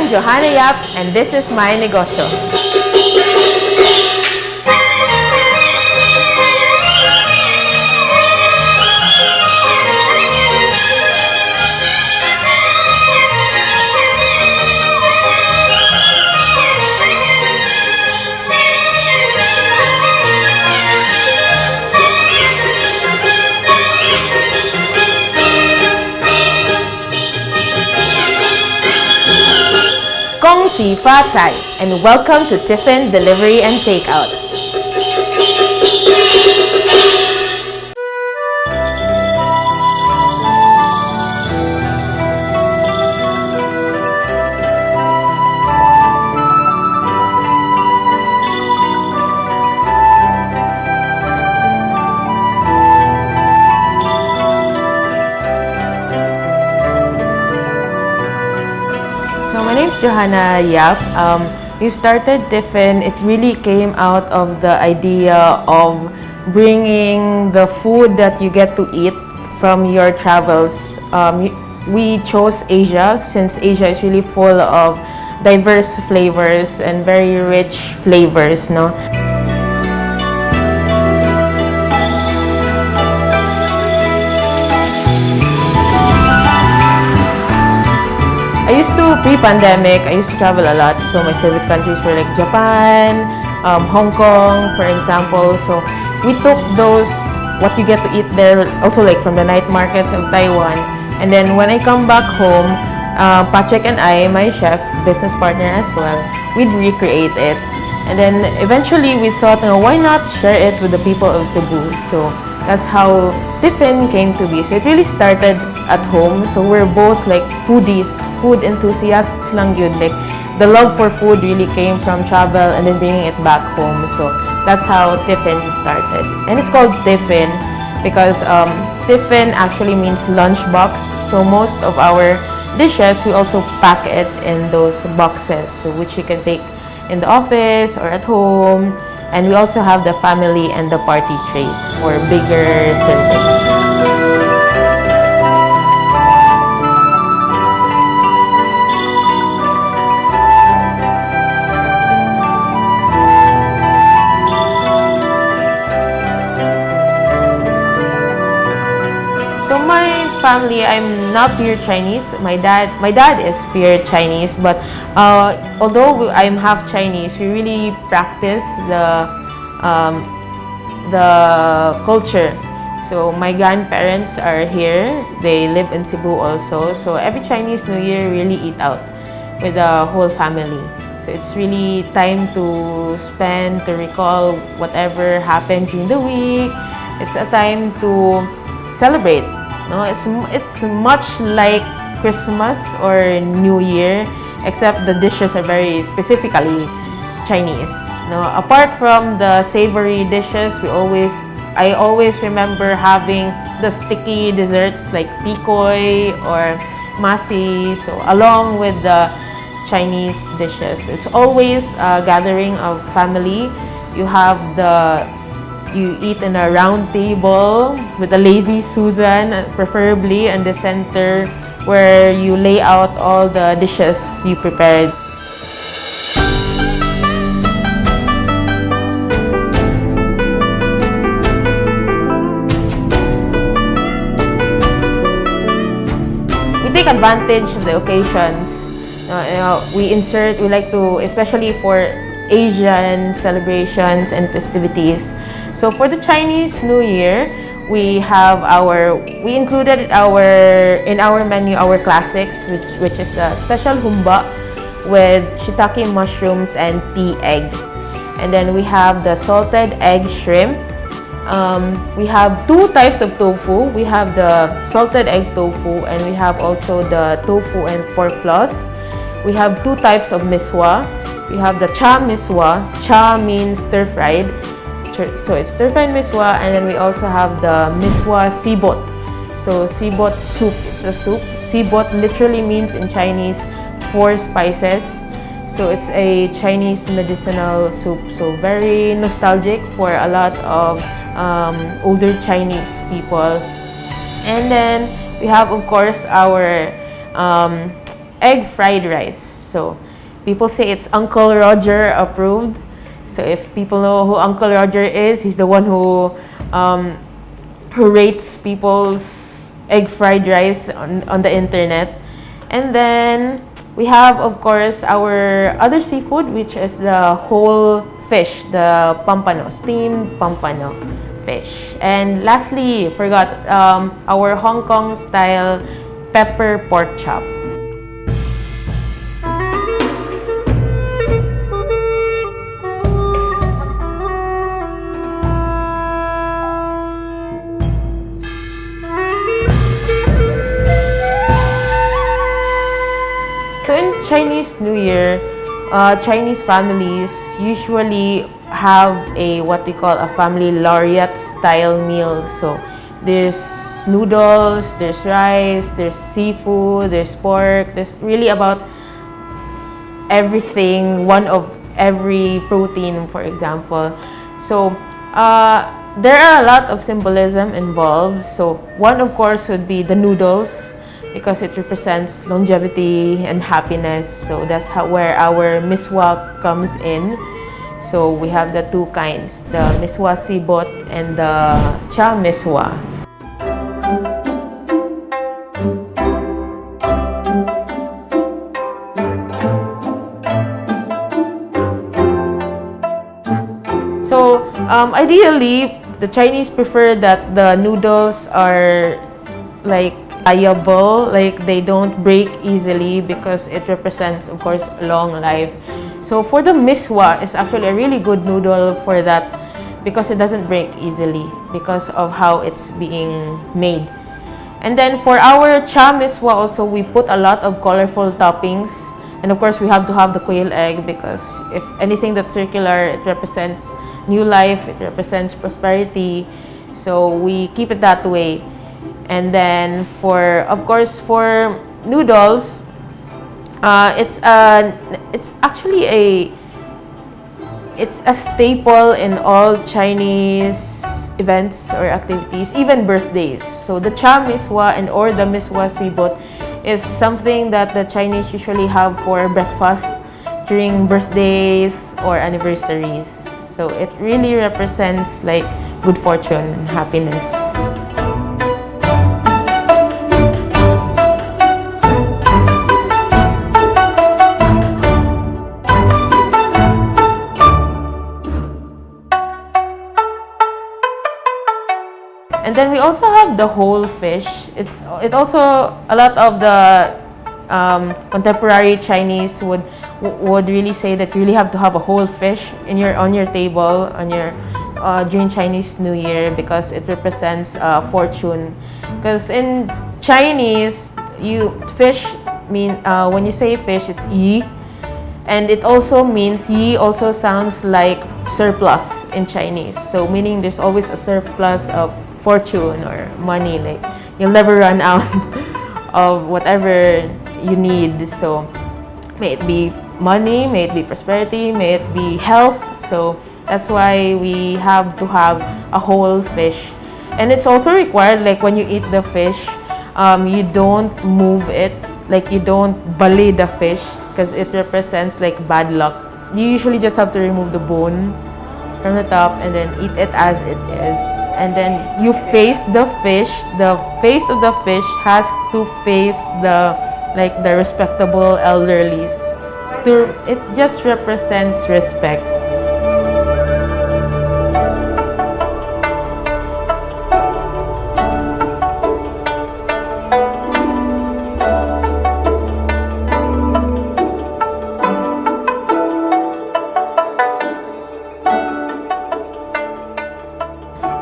I'm Johanna Yap, and this is my negosyo. Gong Si Fa Cai, and welcome to Tiffin Delivery and Takeout. So my name is Johanna Yap. We started Tiffin. It really came out of the idea of bringing the food that you get to eat from your travels. We chose Asia since Asia is really full of diverse flavors and very rich flavors, no? Pre-pandemic, I used to travel a lot. So my favorite countries were like Japan, Hong Kong, for example. So we took those, what you get to eat there, also like from the night markets of Taiwan. And then when I come back home, Patrick and I, my chef, business partner as well, we'd recreate it. And then eventually we thought, why not share it with the people of Cebu? So that's how Tiffin came to be. So it really started at home. So we're both like foodies, food enthusiasts lang yun. Like the love for food really came from travel and then bringing it back home. So that's how Tiffin started. And it's called Tiffin because Tiffin actually means lunchbox. So most of our dishes, we also pack it in those boxes, so which you can take in the office or at home. And we also have the family and the party trays for bigger servings. So my family, I'm not pure Chinese. My dad is pure Chinese, but although I'm half Chinese, we really practice the culture. So my grandparents are here. They live in Cebu also. So every Chinese New Year, we really eat out with the whole family. So it's really time to spend, to recall whatever happened during the week. It's a time to celebrate. No, it's much like Christmas or New Year, except the dishes are very specifically Chinese. No, apart from the savory dishes, I always remember having the sticky desserts like tikoy or masi. So along with the Chinese dishes, it's always a gathering of family. You eat in a round table with a lazy Susan, preferably in the center, where you lay out all the dishes you prepared. We take advantage of the occasions. We like to, especially for Asian celebrations and festivities. So for the Chinese New Year, we included in our menu our classics, which is the special humba with shiitake mushrooms and tea egg. And then we have the salted egg shrimp. We have two types of tofu. We have the salted egg tofu, and we have also the tofu and pork floss. We have two types of miswa. We have the cha miswa. Cha means stir-fried. So it's stir-fried miswa, and then we also have the miswa sibot. So sibot soup, it's a soup. Sibot literally means in Chinese 4 spices. So it's a Chinese medicinal soup. So very nostalgic for a lot of older Chinese people. And then we have, of course, our egg fried rice. So people say it's Uncle Roger approved. So if people know who Uncle Roger is, he's the one who rates people's egg fried rice on the internet. And then we have, of course, our other seafood, which is the whole fish, the pampano, steamed pampano fish. And lastly, forgot our Hong Kong style pepper pork chop. So in Chinese New Year, Chinese families usually have a what we call a family laureate style meal. So there's noodles, there's rice, there's seafood, there's pork. There's really about everything, one of every protein, for example. So there are a lot of symbolism involved. So one, of course, would be the noodles, because it represents longevity and happiness. So that's where our miswa comes in. So we have the two kinds, the miswa sibot and the cha miswa. So ideally, the Chinese prefer that the noodles are like pliable, like they don't break easily, because it represents, of course, long life. So for the miswa, it's actually a really good noodle for that, because it doesn't break easily because of how it's being made. And then for our cha miswa also, we put a lot of colorful toppings. And of course, we have to have the quail egg, because if anything that's circular, it represents new life, it represents prosperity. So we keep it that way. And then of course, for noodles, it's actually it's a staple in all Chinese events or activities, even birthdays. So the cha miswa or the miswa sibot is something that the Chinese usually have for breakfast during birthdays or anniversaries. So it really represents like good fortune and happiness. And then we also have the whole fish. It also, a lot of the contemporary Chinese would really say that you really have to have a whole fish on your table during Chinese New Year, because it represents fortune. Because in Chinese, fish mean when you say fish, it's yi, and it also means yi also sounds like surplus in Chinese. So meaning there's always a surplus of fortune or money, like you'll never run out of whatever you need. So may it be money, may it be prosperity, may it be health. So that's why we have to have a whole fish. And it's also required, like when you eat the fish, you don't move it, like you don't bali the fish, because it represents like bad luck. You usually just have to remove the bone from the top and then eat it as it is. And then you face the fish. The face of the fish has to face the respectable elderlies. It just represents respect.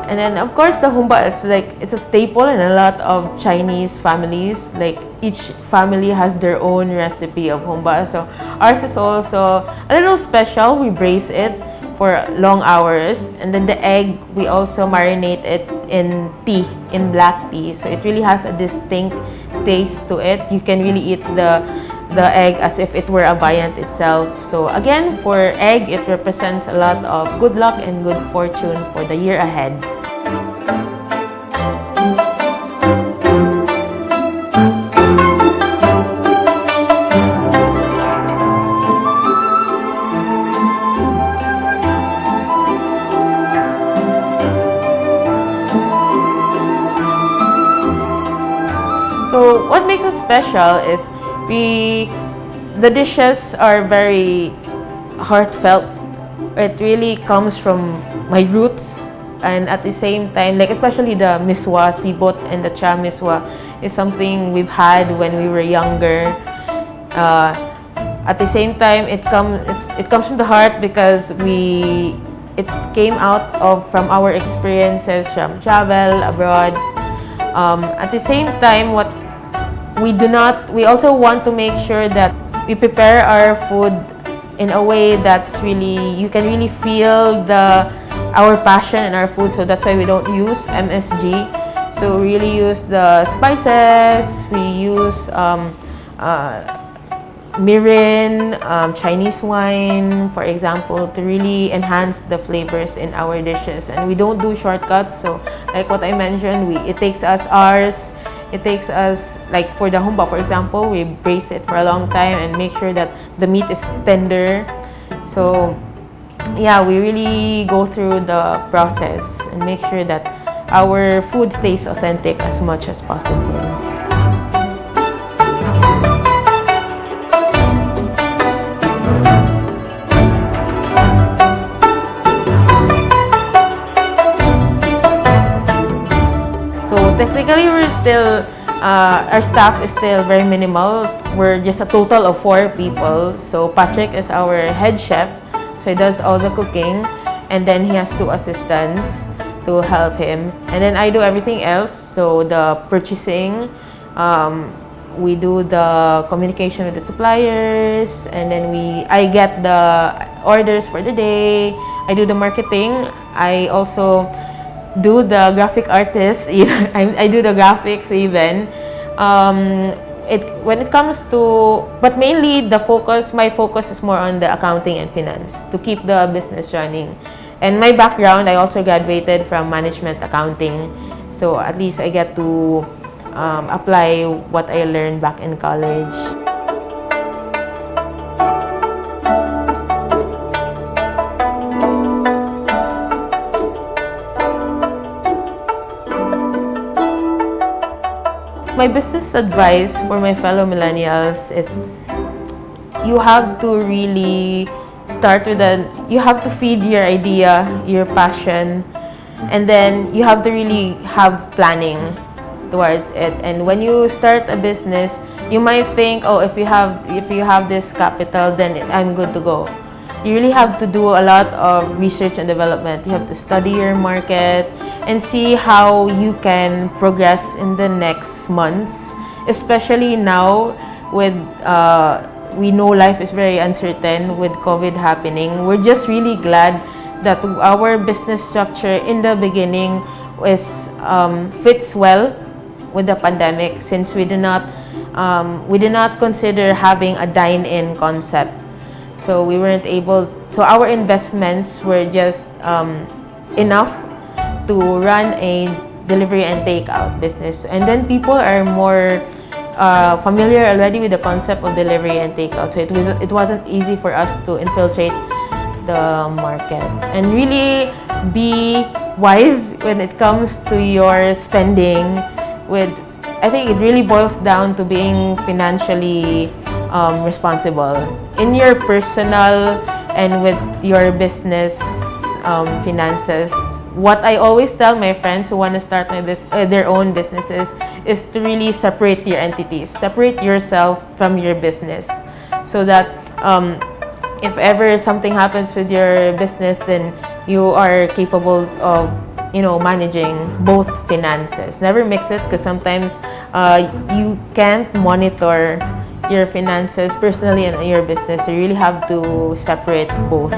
And then of course the humba it's a staple in a lot of Chinese families. Like each family has their own recipe of humba. So ours is also a little special. We braise it for long hours, and then the egg we also marinate it in tea, in black tea. So it really has a distinct taste to it. You can really eat the egg as if it were a viand itself. So again, for egg, it represents a lot of good luck and good fortune for the year ahead. So what makes us special is the dishes are very heartfelt. It really comes from my roots, and at the same time, like especially the miswa, sibot, and the cha miswa is something we've had when we were younger. At the same time, it comes from the heart because it came out of from our experiences from travel abroad. At the same time, we also want to make sure that we prepare our food in a way that's really, you can really feel our passion in our food. So that's why we don't use MSG. So we really use the spices, we use mirin, Chinese wine, for example, to really enhance the flavors in our dishes. And we don't do shortcuts. So like what I mentioned, it takes us hours. It takes us, like for the humba, for example, we braise it for a long time and make sure that the meat is tender. So yeah, we really go through the process and make sure that our food stays authentic as much as possible. So technically, we're still, our staff is still very minimal. We're just a total of 4 people. So Patrick is our head chef. So he does all the cooking. And then he has 2 assistants to help him. And then I do everything else. So the purchasing, we do the communication with the suppliers. And then I get the orders for the day. I do the marketing. I also do the graphic artist. I do the graphics even. When it comes to, but mainly my focus is more on the accounting and finance to keep the business running. And my background, I also graduated from management accounting. So at least I get to apply what I learned back in college. My business advice for my fellow millennials is you have to really you have to feed your idea, your passion, and then you have to really have planning towards it. And when you start a business, you might think, oh, if you have this capital, then I'm good to go. You really have to do a lot of research and development. You have to study your market and see how you can progress in the next months, especially now with we know life is very uncertain with COVID happening. We're just really glad that our business structure in the beginning fits well with the pandemic, since we did not consider having a dine-in concept. So we weren't able, so our investments were just enough to run a delivery and takeout business. And then people are more familiar already with the concept of delivery and takeout. So it wasn't easy for us to infiltrate the market. And really be wise when it comes to your spending. I think it really boils down to being financially responsible in your personal and with your business finances. What I always tell my friends who want to start their own businesses is to really separate your entities, separate yourself from your business, so that if ever something happens with your business, then you are capable of managing both finances. Never mix it, because sometimes you can't monitor your finances personally and your business. You really have to separate both.